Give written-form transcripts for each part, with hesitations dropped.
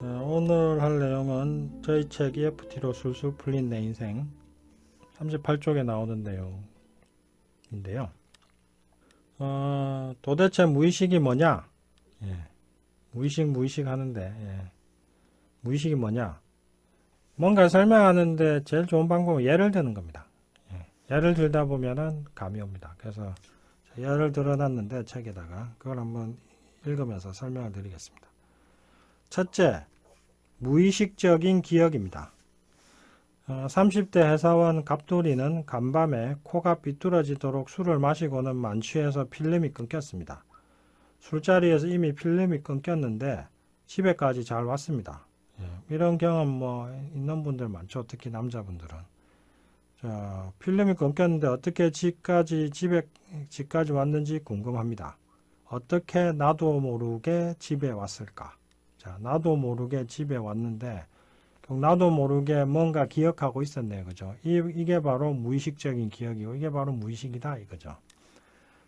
오늘 할 내용은 저희 책 EFT로 술술 풀린 내 인생 38쪽에 나오는 내용인데요. 도대체 무의식이 뭐냐? 무의식 하는데, 무의식이 뭐냐? 뭔가 설명하는데 제일 좋은 방법은 예를 드는 겁니다. 예를 들다 보면은 감이 옵니다. 그래서 예를 들어놨는데 책에다가 그걸 한번 읽으면서 설명을 드리겠습니다. 첫째, 무의식적인 기억입니다. 30대 회사원 갑돌이는 간밤에 코가 삐뚤어지도록 술을 마시고는 만취해서 필름이 끊겼습니다. 술자리에서 이미 필름이 끊겼는데 집에까지 잘 왔습니다. 이런 경험 있는 분들 많죠. 특히 남자분들은. 필름이 끊겼는데 어떻게 집까지 왔는지 궁금합니다. 어떻게 나도 모르게 집에 왔을까? 나도 모르게 집에 왔는데 나도 모르게 뭔가 기억하고 있었네요. 그죠? 이게 바로 무의식적인 기억이고 이게 바로 무의식이다 이거죠.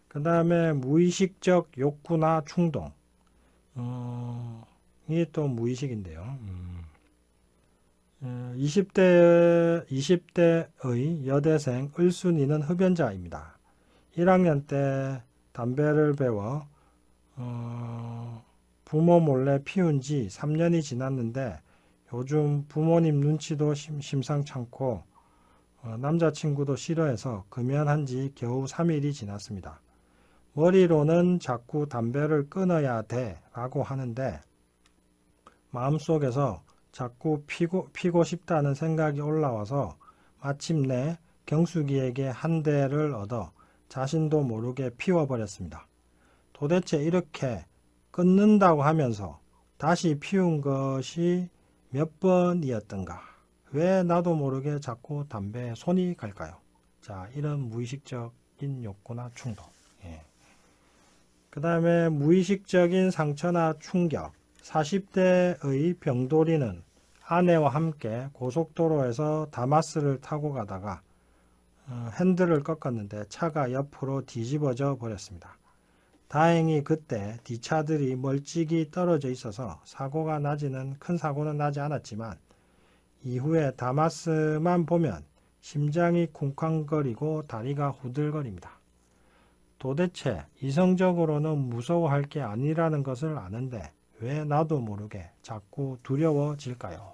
그 다음에 무의식적 욕구나 충동. 이게 또 무의식인데요. 20대의 여대생 을순이는 흡연자입니다. 1학년 때 담배를 배워 부모 몰래 피운 지 3년이 지났는데 요즘 부모님 눈치도 심상찮고 남자친구도 싫어해서 금연한 지 겨우 3일이 지났습니다. 머리로는 자꾸 담배를 끊어야 돼 라고 하는데 마음속에서 자꾸 피고 싶다는 생각이 올라와서 마침내 경숙이에게 한 대를 얻어 자신도 모르게 피워버렸습니다. 도대체 이렇게 끊는다고 하면서 다시 피운 것이 몇 번이었던가? 왜 나도 모르게 자꾸 담배에 손이 갈까요? 이런 무의식적인 욕구나 충동. 그 다음에 무의식적인 상처나 충격. 40대의 병돌이는 아내와 함께 고속도로에서 다마스를 타고 가다가 핸들을 꺾었는데 차가 옆으로 뒤집어져 버렸습니다. 다행히 그때 뒷차들이 멀찍이 떨어져 있어서 큰 사고는 나지 않았지만 이후에 다마스만 보면 심장이 쿵쾅거리고 다리가 후들거립니다. 도대체 이성적으로는 무서워할 게 아니라는 것을 아는데 왜 나도 모르게 자꾸 두려워질까요?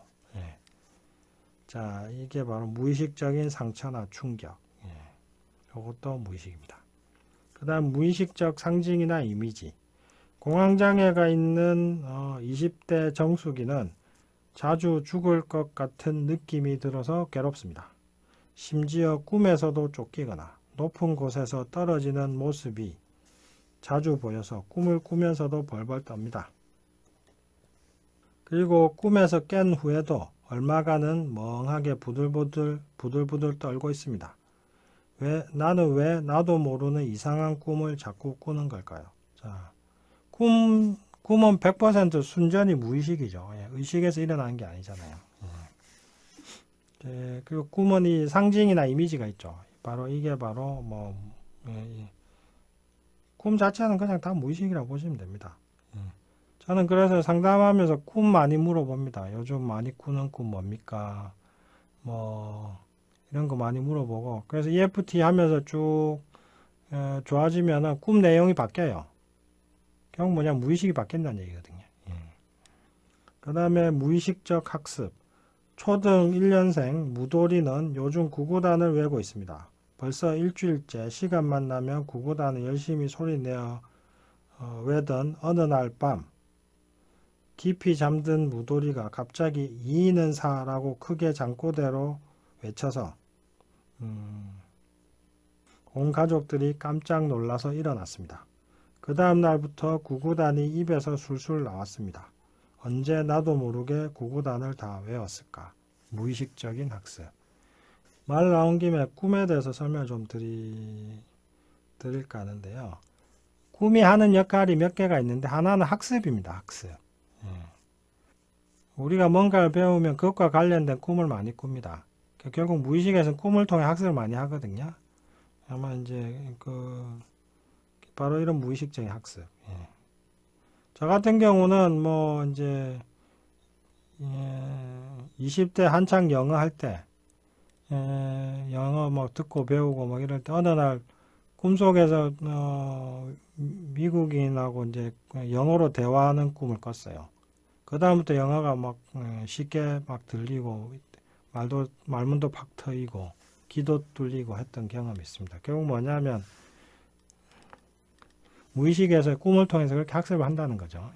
이게 바로 무의식적인 상처나 충격. 이것도 무의식입니다. 그 다음 무의식적 상징이나 이미지. 공황장애가 있는 20대 정숙이는 자주 죽을 것 같은 느낌이 들어서 괴롭습니다. 심지어 꿈에서도 쫓기거나 높은 곳에서 떨어지는 모습이 자주 보여서 꿈을 꾸면서도 벌벌 떱니다. 그리고 꿈에서 깬 후에도 얼마간은 멍하게 부들부들 떨고 있습니다. 나는 왜 나도 모르는 이상한 꿈을 자꾸 꾸는 걸까요? 꿈은 100% 순전히 무의식이죠. 의식에서 일어나는 게 아니잖아요. 그리고 꿈은 이 상징이나 이미지가 있죠. 이게 바로 꿈 자체는 그냥 다 무의식이라고 보시면 됩니다. 저는 그래서 상담하면서 꿈 많이 물어봅니다. 요즘 많이 꾸는 꿈 뭡니까? 이런 거 많이 물어보고, 그래서 EFT 하면서 쭉 좋아지면은 꿈 내용이 바뀌어요. 결국 무의식이 바뀐다는 얘기거든요. 그 다음에 무의식적 학습. 초등 1년생 무도리는 요즘 구구단을 외우고 있습니다. 벌써 일주일째 시간만 나면 구구단을 열심히 소리내어 외던 어느 날 밤 깊이 잠든 무도리가 갑자기 이는 사라고 크게 잠꼬대로 외쳐서 온 가족들이 깜짝 놀라서 일어났습니다. 그 다음 날부터 구구단이 입에서 술술 나왔습니다. 언제 나도 모르게 구구단을 다 외웠을까? 무의식적인 학습. 말 나온 김에 꿈에 대해서 설명을 좀 드릴까 하는데요. 꿈이 하는 역할이 몇 개가 있는데 하나는 학습입니다. 학습. 우리가 뭔가를 배우면 그것과 관련된 꿈을 많이 꿉니다. 결국 무의식에서는 꿈을 통해 학습을 많이 하거든요. 아마 바로 이런 무의식적인 학습. 저 같은 경우는 20대 한창 영어 할 때, 영어 막 듣고 배우고 막 이럴 때 어느 날 꿈속에서 미국인하고 이제 영어로 대화하는 꿈을 꿨어요. 그 다음부터 영어가 막 쉽게 막 들리고 말문도 팍 트이고 귀도 뚫리고 했던 경험이 있습니다. 결국 뭐냐면 무의식에서 꿈을 통해서 그렇게 학습을 한다는 거죠.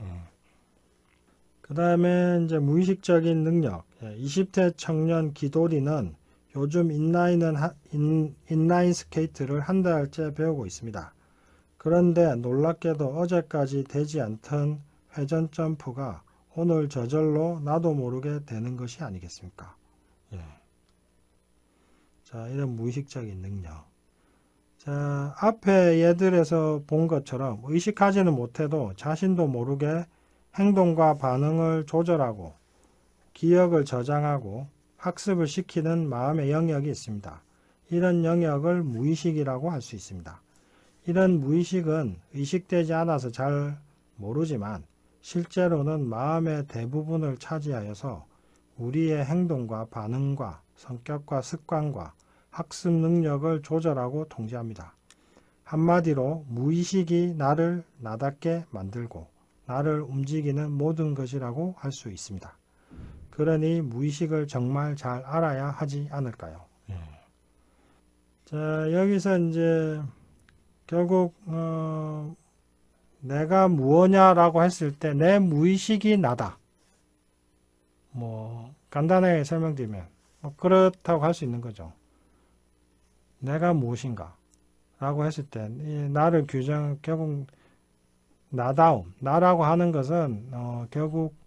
그 다음에 이제 무의식적인 능력. 20대 청년 기돌이는 요즘 인라인 스케이트를 한 달째 배우고 있습니다. 그런데 놀랍게도 어제까지 되지 않던 회전 점프가 오늘 저절로 나도 모르게 되는 것이 아니겠습니까? 자, 이런 무의식적인 능력. 자, 앞에 예들에서 본 것처럼 의식하지는 못해도 자신도 모르게 행동과 반응을 조절하고 기억을 저장하고 학습을 시키는 마음의 영역이 있습니다. 이런 영역을 무의식이라고 할 수 있습니다. 이런 무의식은 의식되지 않아서 잘 모르지만 실제로는 마음의 대부분을 차지하여서 우리의 행동과 반응과 성격과 습관과 학습 능력을 조절하고 통제합니다. 한마디로 무의식이 나를 나답게 만들고 나를 움직이는 모든 것이라고 할 수 있습니다. 그러니 무의식을 정말 잘 알아야 하지 않을까요? 자, 여기서 이제 결국 내가 무엇냐라고 했을 때 내 무의식이 나다. 뭐 간단하게 설명드리면 그렇다고 할 수 있는 거죠. 내가 무엇인가 라고 했을 때 나를 결국 나다움, 나라고 하는 것은 결국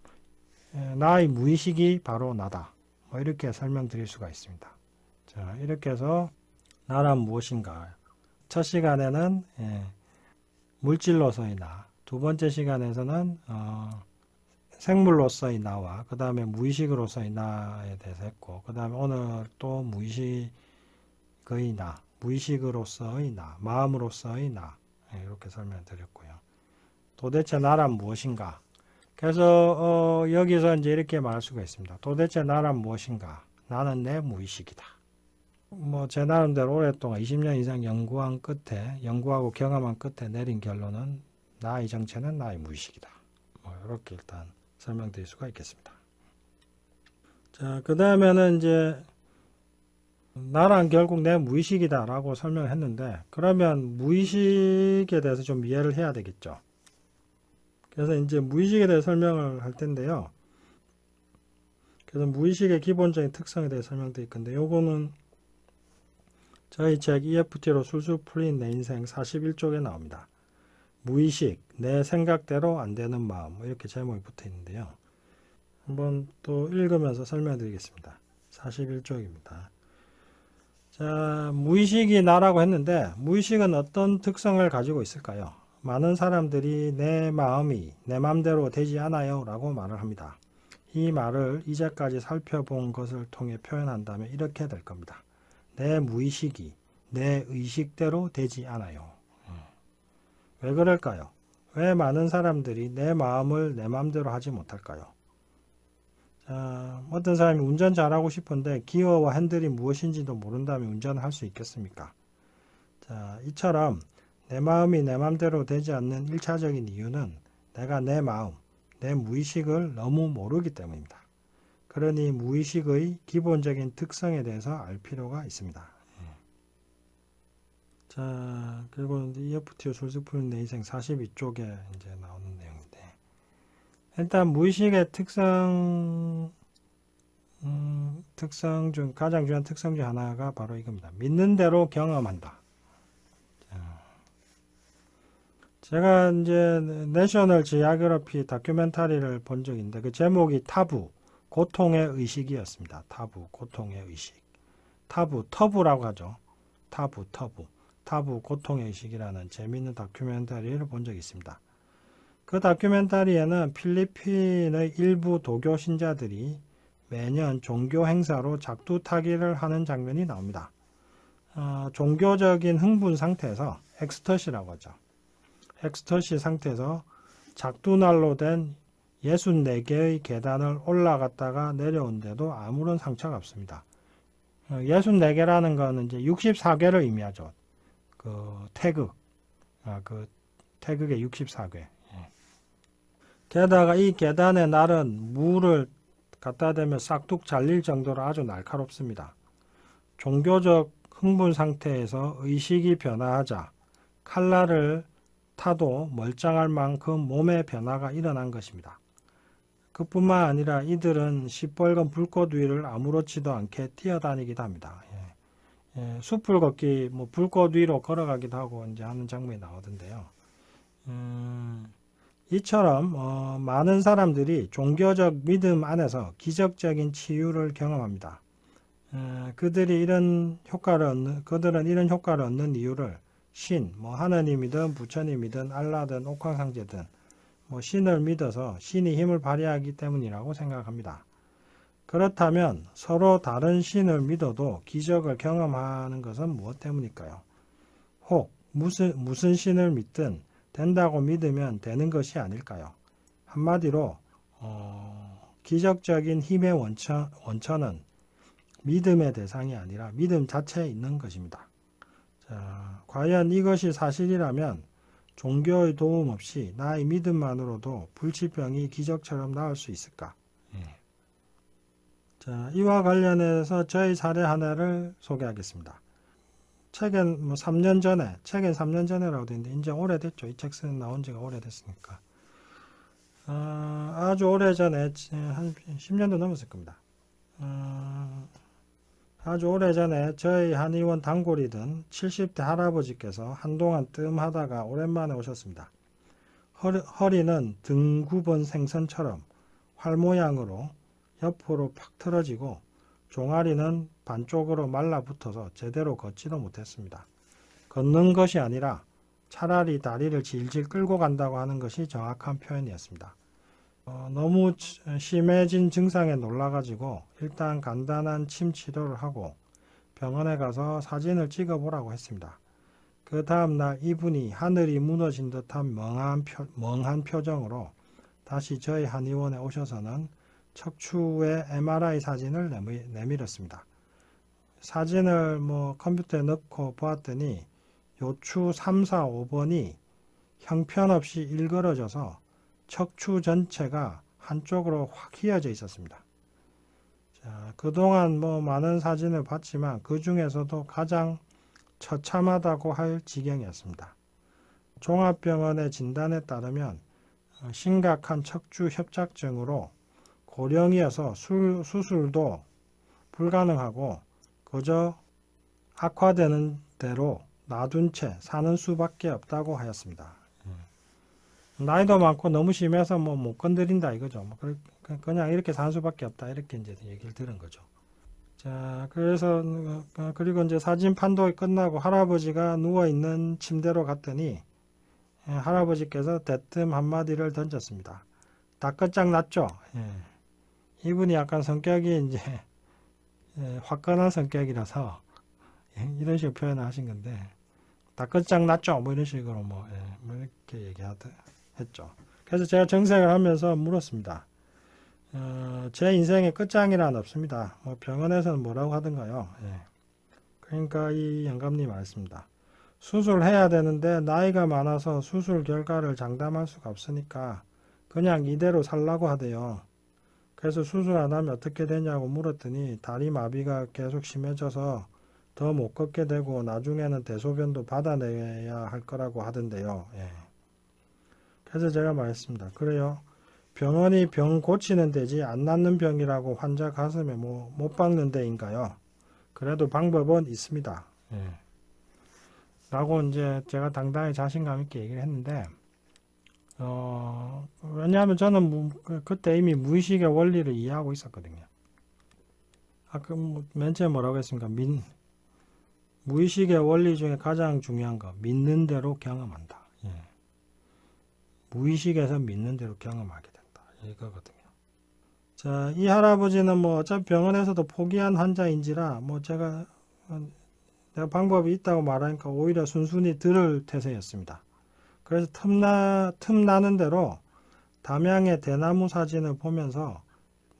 나의 무의식이 바로 나다. 뭐 이렇게 설명드릴 수가 있습니다. 자, 이렇게 해서 나란 무엇인가. 첫 시간에는 물질로서의 나, 두 번째 시간에서는 생물로서의 나와 그 다음에 무의식으로서의 나에 대해서 했고 그 다음에 오늘 또 무의식의 나, 무의식으로서의 나, 마음으로서의 나 이렇게 설명드렸고요. 도대체 나란 무엇인가? 그래서 여기서 이제 이렇게 말할 수가 있습니다. 도대체 나란 무엇인가? 나는 내 무의식이다. 뭐 제 나름대로 오랫동안 20년 이상 연구하고 경험한 끝에 내린 결론은 나의 정체는 나의 무의식이다. 뭐 이렇게 일단 설명드릴 수가 있겠습니다. 자, 그 다음에는 이제 나란 결국 내 무의식이다 라고 설명했는데 그러면 무의식에 대해서 좀 이해를 해야 되겠죠. 그래서 이제 무의식에 대해 설명을 할 텐데요. 그래서 무의식의 기본적인 특성에 대해 설명드릴 건데 요거는 저희 책 EFT로 술술 풀린 내 인생 41쪽에 나옵니다. 무의식, 내 생각대로 안 되는 마음 이렇게 제목이 붙어 있는데요. 한번 또 읽으면서 설명드리겠습니다. 41쪽입니다. 자, 무의식이 나라고 했는데 무의식은 어떤 특성을 가지고 있을까요? 많은 사람들이 내 마음이 내 맘대로 되지 않아요 라고 말을 합니다. 이 말을 이제까지 살펴본 것을 통해 표현한다면 이렇게 될 겁니다. 내 무의식이 내 의식대로 되지 않아요. 왜 그럴까요? 왜 많은 사람들이 내 마음을 내 맘대로 하지 못할까요? 자, 어떤 사람이 운전 잘하고 싶은데 기어와 핸들이 무엇인지도 모른다면 운전을 할 수 있겠습니까? 자, 이처럼 내 마음이 내 맘대로 되지 않는 1차적인 이유는 내가 내 마음, 내 무의식을 너무 모르기 때문입니다. 그러니 무의식의 기본적인 특성에 대해서 알 필요가 있습니다. 자, 그리고 EFTO 술술 푸는 내 인생 42쪽에 이제 나오는 내용인데 일단 무의식의 특성 중 가장 중요한 특성 중 하나가 바로 이겁니다. 믿는 대로 경험한다. 제가 이제 내셔널 지오그래피 다큐멘터리를 본 적이 있는데 그 제목이 타부, 고통의 의식이었습니다. 타부, 고통의 의식. 타부, 터부라고 하죠. 타부, 고통의 의식이라는 재미있는 다큐멘터리를 본 적이 있습니다. 그 다큐멘터리에는 필리핀의 일부 도교 신자들이 매년 종교 행사로 작두타기를 하는 장면이 나옵니다. 종교적인 흥분 상태에서 엑스터시라고 하죠. 엑스터시 상태에서 작두날로 된 64개의 계단을 올라갔다가 내려온데도 아무런 상처가 없습니다. 64개라는 거는 이제 64개를 의미하죠. 그 태극, 그 태극의 64개. 게다가 이 계단의 날은 물을 갖다 대면 싹둑 잘릴 정도로 아주 날카롭습니다. 종교적 흥분 상태에서 의식이 변화하자 칼날을 타도 멀쩡할 만큼 몸의 변화가 일어난 것입니다. 그뿐만 아니라 이들은 시뻘건 불꽃 위를 아무렇지도 않게 뛰어다니기도 합니다. 숲을 걷기, 불꽃 위로 걸어가기도 하고 이제 하는 장면이 나오던데요. 이처럼 많은 사람들이 종교적 믿음 안에서 기적적인 치유를 경험합니다. 그들은 이런 효과를 얻는 이유를 신, 하느님이든 부처님이든 알라든 옥황상제든 신을 믿어서 신이 힘을 발휘하기 때문이라고 생각합니다. 그렇다면 서로 다른 신을 믿어도 기적을 경험하는 것은 무엇 때문일까요? 혹 무슨 신을 믿든 된다고 믿으면 되는 것이 아닐까요? 한마디로 기적적인 힘의 원천은 믿음의 대상이 아니라 믿음 자체에 있는 것입니다. 자, 과연 이것이 사실이라면 종교의 도움 없이 나의 믿음만으로도 불치병이 기적처럼 나을 수 있을까? 자, 이와 관련해서 저희 사례 하나를 소개하겠습니다. 책은 3년 전에라고 되어 있는데 이제 오래됐죠. 이 책 나온 지가 오래됐으니까. 아주 오래전에 한 10년도 넘었을 겁니다. 아주 오래전에 저희 한의원 단골이던 70대 할아버지께서 한동안 뜸하다가 오랜만에 오셨습니다. 허리는 등 굽은 생선처럼 활 모양으로 옆으로 팍 틀어지고 종아리는 반쪽으로 말라붙어서 제대로 걷지도 못했습니다. 걷는 것이 아니라 차라리 다리를 질질 끌고 간다고 하는 것이 정확한 표현이었습니다. 너무 심해진 증상에 놀라가지고 일단 간단한 침 치료를 하고 병원에 가서 사진을 찍어보라고 했습니다. 그 다음날 이분이 하늘이 무너진 듯한 멍한 표정으로 다시 저희 한의원에 오셔서는 척추의 MRI 사진을 내밀었습니다. 사진을 컴퓨터에 넣고 보았더니 요추 3, 4, 5번이 형편없이 일그러져서 척추 전체가 한쪽으로 확 휘어져 있었습니다. 자, 그동안 많은 사진을 봤지만 그 중에서도 가장 처참하다고 할 지경이었습니다. 종합병원의 진단에 따르면 심각한 척추 협착증으로 고령이어서 수술도 불가능하고 그저 악화되는 대로 놔둔 채 사는 수밖에 없다고 하였습니다. 나이도 많고 너무 심해서 못 건드린다 이거죠. 그냥 이렇게 사는 수밖에 없다 이렇게 이제 얘기를 들은 거죠. 자, 그리고 이제 사진 판독이 끝나고 할아버지가 누워 있는 침대로 갔더니 할아버지께서 대뜸 한마디를 던졌습니다. 다 끝장났죠? 이분이 약간 성격이 이제 화끈한 성격이라서 이런 식으로 표현을 하신 건데 다 끝장났죠? 이런 식으로 이렇게 했죠. 그래서 제가 정색을 하면서 물었습니다. 제 인생에 끝장이란 없습니다. 병원에서는 뭐라고 하던가요? 그러니까 이 영감님 말했습니다. 수술해야 되는데 나이가 많아서 수술 결과를 장담할 수가 없으니까 그냥 이대로 살라고 하대요. 그래서 수술 안 하면 어떻게 되냐고 물었더니 다리 마비가 계속 심해져서 더 못 걷게 되고 나중에는 대소변도 받아내야 할 거라고 하던데요. 그래서 제가 말했습니다. 그래요. 병원이 병 고치는 데지 안 낫는 병이라고 환자 가슴에 못 박는 데인가요? 그래도 방법은 있습니다. 라고 이제 제가 당당히 자신감 있게 얘기를 했는데 왜냐하면 저는 그때 이미 무의식의 원리를 이해하고 있었거든요. 아까 맨 처음에 뭐라고 했습니까? 무의식의 원리 중에 가장 중요한 거 믿는 대로 경험한다. 무의식에서 믿는 대로 경험하게 된다. 이거거든요. 자, 이 할아버지는 어차피 병원에서도 포기한 환자인지라 내가 방법이 있다고 말하니까 오히려 순순히 들을 태세였습니다. 그래서 틈나는 대로 담양의 대나무 사진을 보면서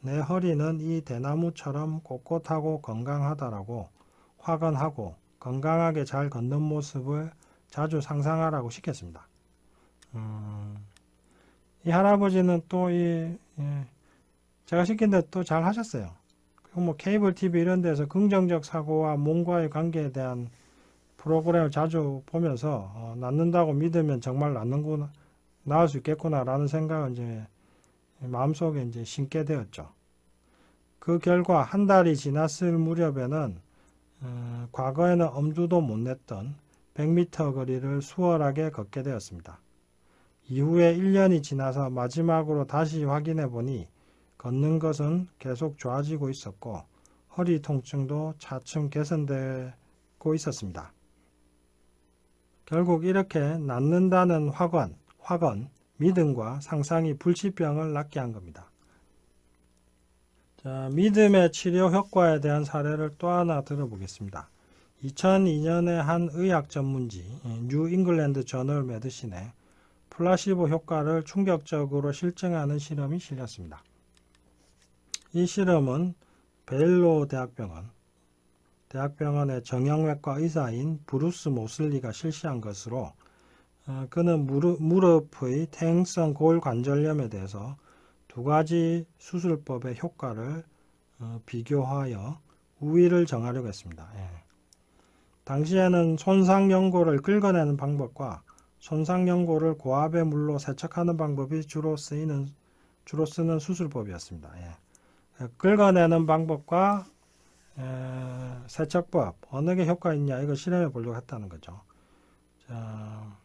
내 허리는 이 대나무처럼 꼿꼿하고 건강하다라고 확언하고 건강하게 잘 걷는 모습을 자주 상상하라고 시켰습니다. 이 할아버지는 또 제가 시킨 데 또 잘 하셨어요. 그리고 뭐 케이블 TV 이런 데서 긍정적 사고와 몸과의 관계에 대한 프로그램을 자주 보면서 낫는다고 믿으면 정말 낫는구나, 나을 수 있겠구나라는 생각을 이제 마음속에 이제 심게 되었죠. 그 결과 한 달이 지났을 무렵에는 과거에는 엄두도 못 냈던 100m 거리를 수월하게 걷게 되었습니다. 이후에 1년이 지나서 마지막으로 다시 확인해 보니 걷는 것은 계속 좋아지고 있었고 허리 통증도 차츰 개선되고 있었습니다. 결국 이렇게 낫는다는 확언, 믿음과 상상이 불치병을 낫게 한 겁니다. 자, 믿음의 치료 효과에 대한 사례를 또 하나 들어보겠습니다. 2002년에 한 의학 전문지 뉴 잉글랜드 저널 메디신에 플라시보 효과를 충격적으로 실증하는 실험이 실렸습니다. 이 실험은 베일로 대학병원의 정형외과 의사인 브루스 모슬리가 실시한 것으로 그는 무릎의 퇴행성 골관절염에 대해서 두 가지 수술법의 효과를 비교하여 우위를 정하려고 했습니다. 당시에는 손상연골을 긁어내는 방법과 손상연골을 고압의 물로 세척하는 방법이 주로 쓰는 수술법이었습니다. 긁어내는 방법과 세척법 어느 게 효과 있냐 이걸 실험해 보려고 했다는 거죠. 자,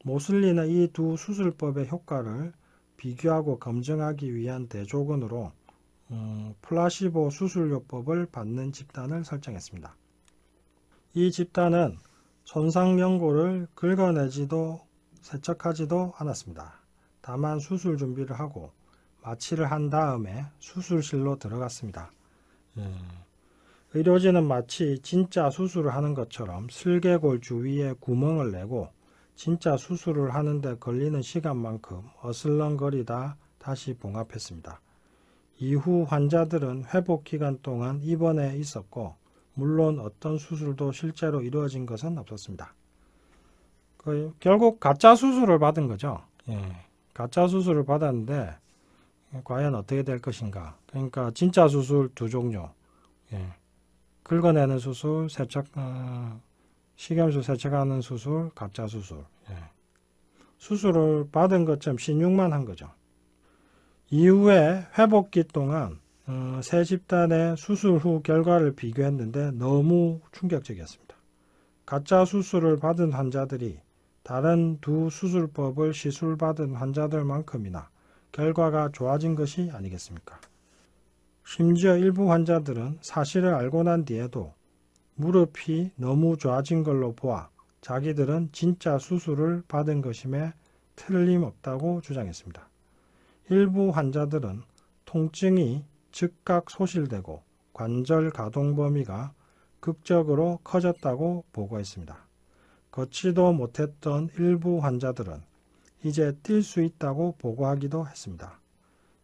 모슬리는 이 두 수술법의 효과를 비교하고 검증하기 위한 대조건으로 플라시보 수술요법을 받는 집단을 설정했습니다. 이 집단은 손상연골을 긁어내지도 세척하지도 않았습니다. 다만 수술 준비를 하고 마취를 한 다음에 수술실로 들어갔습니다. 의료진은 마치 진짜 수술을 하는 것처럼 슬개골 주위에 구멍을 내고 진짜 수술을 하는데 걸리는 시간만큼 어슬렁거리다 다시 봉합했습니다. 이후 환자들은 회복 기간 동안 입원해 있었고 물론 어떤 수술도 실제로 이루어진 것은 없었습니다. 결국 가짜 수술을 받은 거죠. 가짜 수술을 받았는데 과연 어떻게 될 것인가. 그러니까 진짜 수술 두 종류. 긁어내는 수술, 식염수 세척하는 수술, 가짜 수술. 수술을 받은 것처럼 신용만 한 거죠. 이후에 회복기 동안 세 집단의 수술 후 결과를 비교했는데 너무 충격적이었습니다. 가짜 수술을 받은 환자들이 다른 두 수술법을 시술받은 환자들만큼이나 결과가 좋아진 것이 아니겠습니까? 심지어 일부 환자들은 사실을 알고 난 뒤에도 무릎이 너무 좋아진 걸로 보아 자기들은 진짜 수술을 받은 것임에 틀림없다고 주장했습니다. 일부 환자들은 통증이 즉각 소실되고 관절 가동 범위가 극적으로 커졌다고 보고했습니다. 걷지도 못했던 일부 환자들은 이제 뛸 수 있다고 보고하기도 했습니다.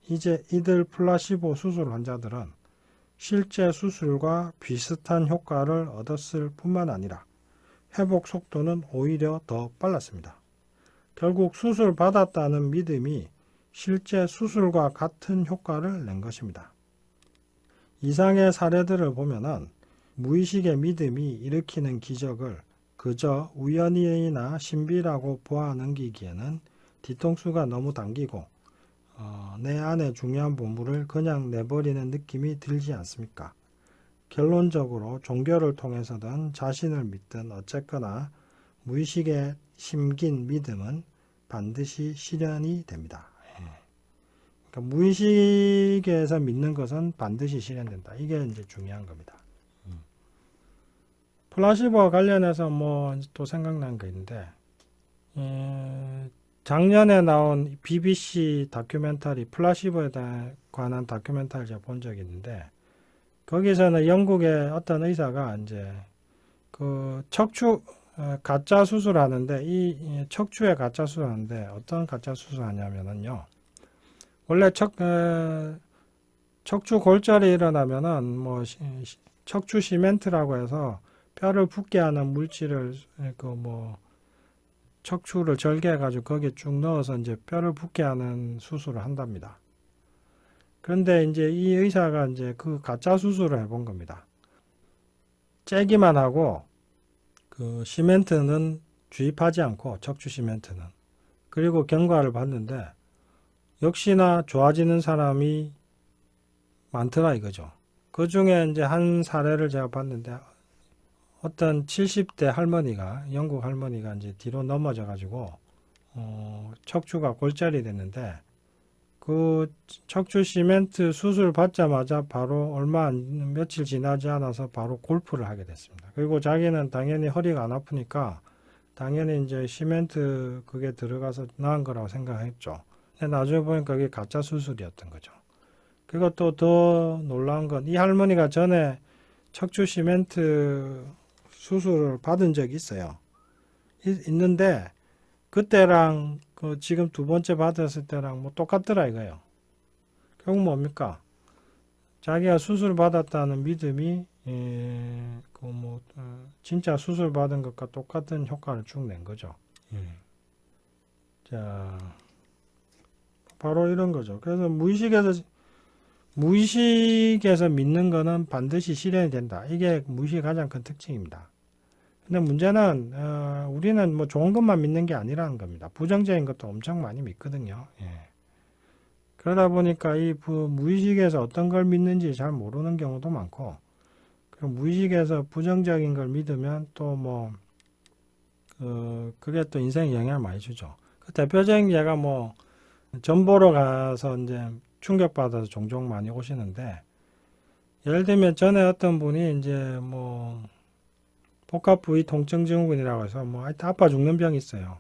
이제 이들 플라시보 수술 환자들은 실제 수술과 비슷한 효과를 얻었을 뿐만 아니라 회복 속도는 오히려 더 빨랐습니다. 결국 수술 받았다는 믿음이 실제 수술과 같은 효과를 낸 것입니다. 이상의 사례들을 보면은 무의식의 믿음이 일으키는 기적을 그저 우연이나 신비라고 보아 넘기기에는 뒤통수가 너무 당기고 내 안에 중요한 보물을 그냥 내버리는 느낌이 들지 않습니까? 결론적으로 종교를 통해서든 자신을 믿든 어쨌거나 무의식에 심긴 믿음은 반드시 실현이 됩니다. 그러니까 무의식에서 믿는 것은 반드시 실현된다. 이게 이제 중요한 겁니다. 플라시보와 관련해서 뭐 또 생각난 게 있는데 작년에 나온 BBC 다큐멘터리 플라시보에 관한 다큐멘터리를 제가 본 적이 있는데 거기서는 영국의 어떤 의사가 이제 그 척추 가짜 수술하는데 이 척추에 가짜 수술하는데 어떤 가짜 수술하냐면은요 원래 척추 골절이 일어나면은 뭐 척추 시멘트라고 해서 뼈를 붓게 하는 물질을 척추를 절개해 가지고 거기에 쭉 넣어서 이제 뼈를 붓게 하는 수술을 한답니다. 그런데 이제 이 의사가 이제 그 가짜 수술을 해본 겁니다. 째기만 하고 그 시멘트는 주입하지 않고 척추 시멘트는 그리고 경과를 봤는데 역시나 좋아지는 사람이 많더라 이거죠. 그 중에 이제 한 사례를 제가 봤는데 어떤 70대 할머니가 영국 할머니가 이제 뒤로 넘어져 가지고 척추가 골절이 됐는데 그 척추 시멘트 수술 받자마자 바로 며칠 지나지 않아서 바로 골프를 하게 됐습니다. 그리고 자기는 당연히 허리가 안 아프니까 당연히 이제 시멘트 그게 들어가서 나은 거라고 생각했죠. 근데 나중에 보니까 그게 가짜 수술이었던 거죠. 그리고 또 더 놀라운 건 이 할머니가 전에 척추 시멘트 수술을 받은 적이 있어요. 있는데 그때랑 그 지금 두 번째 받았을 때랑 뭐 똑같더라 이거예요. 결국 뭡니까? 자기가 수술 받았다는 믿음이 진짜 수술 받은 것과 똑같은 효과를 쭉 낸 거죠. 자, 바로 이런 거죠. 그래서 무의식에서 믿는 거는 반드시 실현이 된다. 이게 무의식의 가장 큰 특징입니다. 근데 문제는 우리는 뭐 좋은 것만 믿는 게 아니라는 겁니다. 부정적인 것도 엄청 많이 믿거든요. 그러다 보니까 이 무의식에서 어떤 걸 믿는지 잘 모르는 경우도 많고, 무의식에서 부정적인 걸 믿으면 또 그게 또 인생에 영향을 많이 주죠. 그 대표적인 예가 점 보러 가서 이제 충격받아서 종종 많이 오시는데, 예를 들면 전에 어떤 분이 이제 복합 부위 통증 증후군이라고 해서 하여튼 아파 죽는 병이 있어요.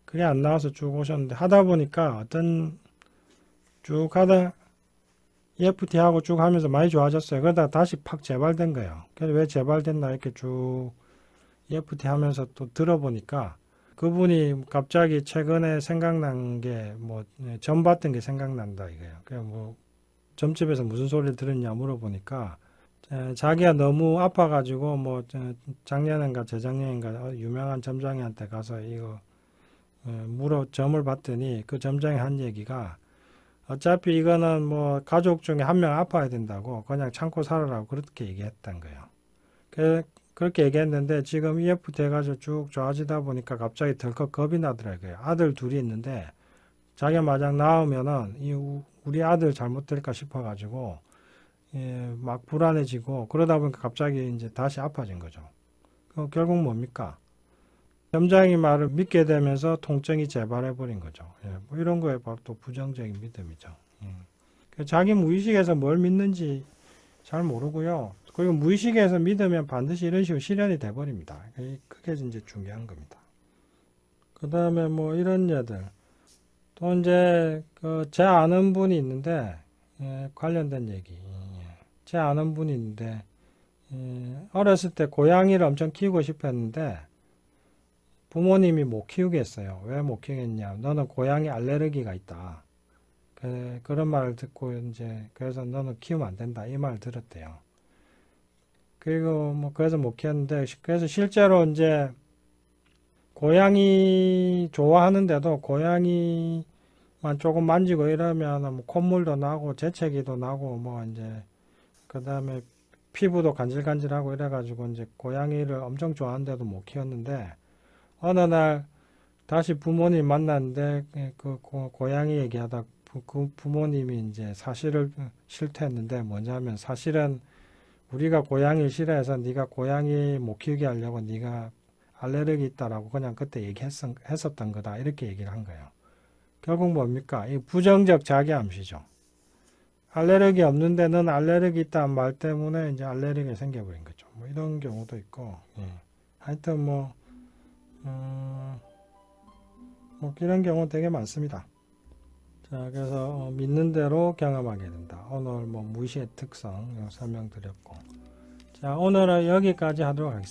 그게 안 나와서 쭉 오셨는데 하다 보니까 쭉 하다 EFT 하고 쭉 하면서 많이 좋아졌어요. 그러다가 다시 팍 재발된 거예요. 그래서 왜 재발됐나 이렇게 쭉 EFT 하면서 또 들어보니까 그분이 갑자기 최근에 생각난 게 점 봤던 게 생각난다 이거예요. 그냥 점집에서 무슨 소리를 들었냐 물어보니까 자기가 너무 아파가지고 작년인가 재작년인가 유명한 점장이한테 가서 이거 점을 봤더니 그 점장이 한 얘기가 어차피 이거는 가족 중에 한 명 아파야 된다고 그냥 참고 살아라고 그렇게 얘기했던 거예요. 그렇게 얘기했는데 지금 EFT 해가지고 쭉 좋아지다 보니까 갑자기 덜컥 겁이 나더라고요. 아들 둘이 있는데 자기가 마냥 나오면은 우리 아들 잘못될까 싶어가지고 막 불안해지고 그러다 보니까 갑자기 이제 다시 아파진 거죠. 결국 뭡니까? 점장이 말을 믿게 되면서 통증이 재발해 버린 거죠. 이런 거에 바로 또 부정적인 믿음이죠. 자기 무의식에서 뭘 믿는지 잘 모르고요. 그리고 무의식에서 믿으면 반드시 이런 식으로 실현이 돼 버립니다. 그게 이제 중요한 겁니다. 그 다음에 이런 예들. 또 이제 제 아는 분이 있는데 관련된 얘기. 제 아는 분이 있는데 어렸을 때 고양이를 엄청 키우고 싶었는데 부모님이 못 키우게 했어요. 왜 못 키우겠냐? 너는 고양이 알레르기가 있다. 그런 말을 듣고 그래서 너는 키우면 안 된다. 이 말을 들었대요. 그리고 그래서 못 키웠는데 그래서 실제로 이제 고양이 좋아하는데도 고양이만 조금 만지고 이러면 콧물도 나고 재채기도 나고 그 다음에 피부도 간질간질하고 이래가지고 이제 고양이를 엄청 좋아하는데도 못 키웠는데 어느 날 다시 부모님 만났는데 그 고양이 얘기하다 그 부모님이 이제 사실을 실토했는데 뭐냐면 사실은 우리가 고양이를 싫어해서 네가 고양이 못 키우게 하려고 네가 알레르기 있다라고 그냥 그때 얘기했었던 거다 이렇게 얘기를 한 거예요. 결국 뭡니까? 이 부정적 자기암시죠. 알레르기 없는데 넌 알레르기 있다는 말 때문에 이제 알레르기가 생겨버린 거죠. 이런 경우도 있고, 하여튼 이런 경우 되게 많습니다. 자, 그래서 믿는 대로 경험하게 된다. 오늘 무의식의 특성 설명드렸고, 자, 오늘은 여기까지 하도록 하겠습니다.